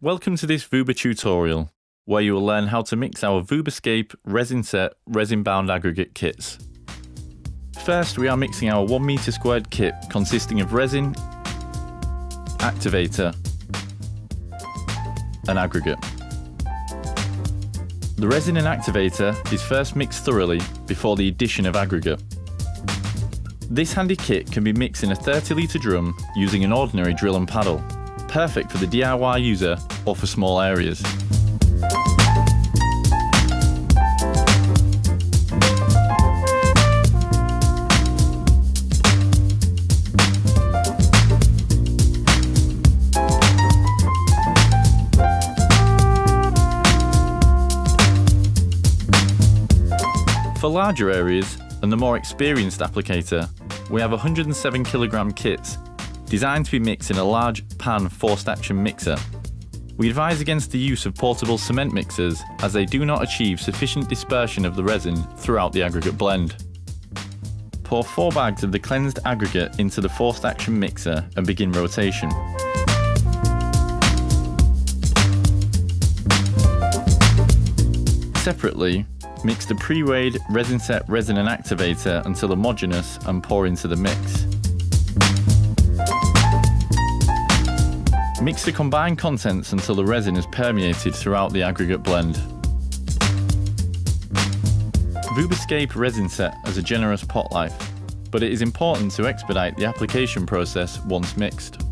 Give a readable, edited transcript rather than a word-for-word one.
Welcome to this Vuba tutorial, where you will learn how to mix our Vubascape Resin Set resin-bound aggregate kits. First, we are mixing our 1 meter squared kit consisting of resin, activator, and aggregate. The resin and activator is first mixed thoroughly before the addition of aggregate. This handy kit can be mixed in a 30 litre drum using an ordinary drill and paddle, perfect for the DIY user or for small areas. For larger areas and the more experienced applicator, we have 107 kg kits designed to be mixed in a large pan forced action mixer. We advise against the use of portable cement mixers as they do not achieve sufficient dispersion of the resin throughout the aggregate blend. Pour 4 bags of the cleansed aggregate into the forced action mixer and begin rotation. Separately, mix the pre-weighed resin set resin and activator until homogeneous and pour into the mix. Mix the combined contents until the resin is permeated throughout the aggregate blend. Vubascape Resin Set has a generous pot life, but it is important to expedite the application process once mixed.